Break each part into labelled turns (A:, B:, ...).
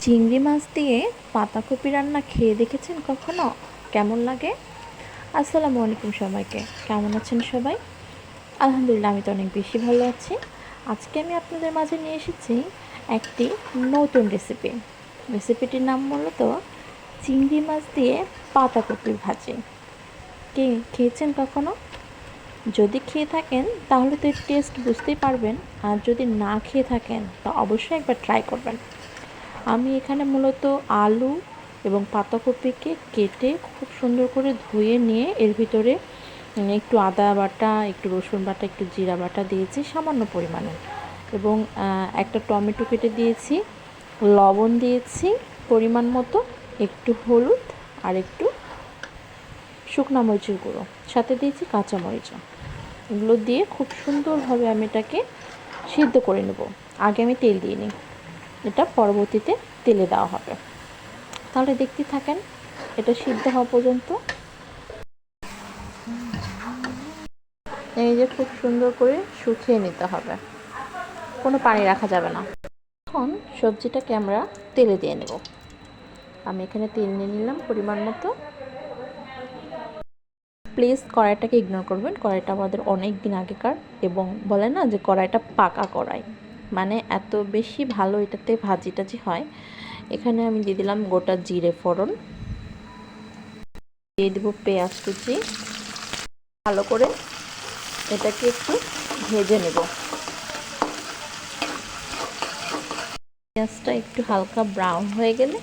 A: চিংড়ি মাছ দিয়ে পাতাকপি রান্না খেয়ে দেখেছেন কখনো? কেমন লাগে? আসসালামু আলাইকুম সবাইকে। কেমন আছেন সবাই? আলহামদুলিল্লাহ, আমি তো অনেক বেশি ভালো আছি। আজকে আমি আপনাদের মাঝে নিয়ে এসেছি একটি নতুন রেসিপি। রেসিপিটির নাম মূলত চিংড়ি মাছ দিয়ে পাতাকপি ভাজি। কে খেয়েছেন কখনো? যদি খেয়ে থাকেন তাহলে তো এর টেস্ট বুঝতেই পারবেন, আর যদি না খেয়ে থাকেন তা অবশ্যই একবার ট্রাই করবেন। আমি এখানে মূলত আলু এবং পাতাকপিকে কেটে খুব সুন্দর করে ধুয়ে নিয়ে এর ভিতরে একটু আদা বাটা, একটু রসুন বাটা, একটু জিরা বাটা দিয়েছি সামান্য পরিমাণে, এবং একটা টমেটো কেটে দিয়েছি, লবণ দিয়েছি পরিমাণ মতো, একটু হলুদ আর একটু শুকনো মরিচের গুঁড়ো, সাথে দিয়েছি কাঁচা মরিচা। এগুলো দিয়ে খুব সুন্দরভাবে আমি এটাকে সিদ্ধ করে নেব। আগে আমি তেল দিয়ে নিই, এটা পরবর্তীতে তেলে দেওয়া হবে। তাহলে দেখতে থাকেন এটা সিদ্ধ হওয়া পর্যন্ত। এই যে খুব সুন্দর করে শুকিয়ে নিতে হবে, কোনো পানি রাখা যাবে না। এখন সবজিটাকে আমরা তেলে দিয়ে নেব। আমি এখানে তেল নিয়ে নিলাম পরিমাণ মতো। প্লিজ কড়াইটাকে ইগনোর করবেন, কড়াইটা আমাদের অনেক দিন আগেকার, এবং বলে না যে কড়াইটা পাকা কড়াই, মানে এত বেশি ভালো এটাতে ভাজি টাজি হয়। এখানে আমি দিয়ে দিলাম গোটা জিরে ফোড়ন, দিয়ে দেবো পেঁয়াজ কুচি। ভালো করে এটাকে একটু ভেজে নেব। পেঁয়াজটা একটু হালকা ব্রাউন হয়ে গেলে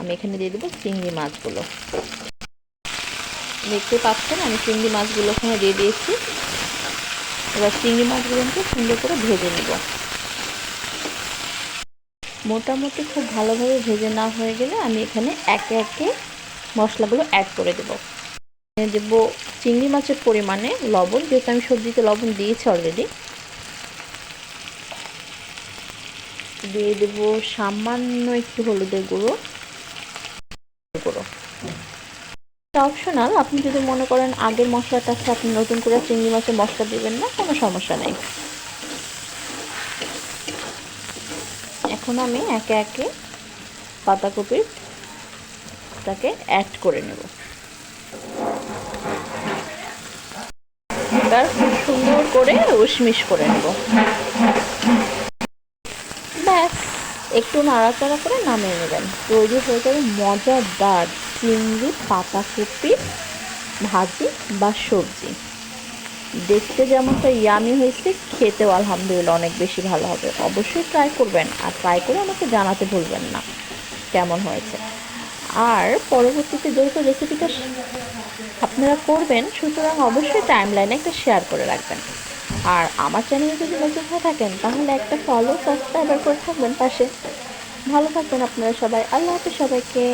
A: আমি এখানে দিয়ে দেবো চিংড়ি মাছগুলো। দেখতে পাচ্ছেন আমি চিংড়ি মাছগুলো এখানে দিয়ে দিয়েছি। এবার চিংড়ি মাছগুলোকে সুন্দর করে ভেজে নেব। মোটামুটি খুব ভালোভাবে ভেজে না হয়ে গেলে আমি এখানে একে একে মশলাগুলো অ্যাড করে দেবো। দেবো চিংড়ি মাছের পরিমাণে লবণ, যেহেতু আমি সবজিতে লবণ দিয়েছি অলরেডি। দিয়ে দেবো সামান্য একটু হলুদের গুঁড়ো। এটা অপশনাল, আপনি যদি মনে করেন আগের মশলাটা আছে, আপনি নতুন করে চিংড়ি মাছের মশলা দেবেন না, কোনো সমস্যা নেই। এখন আমি একে একে পাতাকপিটাকে অ্যাড করে নেব। এবার খুব সুন্দর করে উশমিশ করে নেব। ব্যাস, একটু নাড়াচাড়া করে নামিয়ে নেবেন। তৈরি হয়ে যাবে মজাদার চিংড়ি পাতাকপির ভাজি বা সবজি। দেখতে যেমনটা ইয়ামি হয়েছে, খেতেও আলহামদুলিল্লাহ অনেক বেশি ভালো হবে। অবশ্যই ট্রাই করবেন, আর ট্রাই করে আমাকে জানাতে ভুলবেন না কেমন হয়েছে। আর পরবর্তীতে যেহেতু রেসিপিটা আপনারা করবেন, সুতরাং অবশ্যই টাইমলাইনে একটা শেয়ার করে রাখবেন। আর আমার চ্যানেলে যদি নতুন হয়ে থাকেন তাহলে একটা ফলো সাবস্ক্রাইবার করে থাকবেন পাশে। ভালো থাকবেন আপনারা সবাই। আল্লাহ হাফেজ সবাইকে।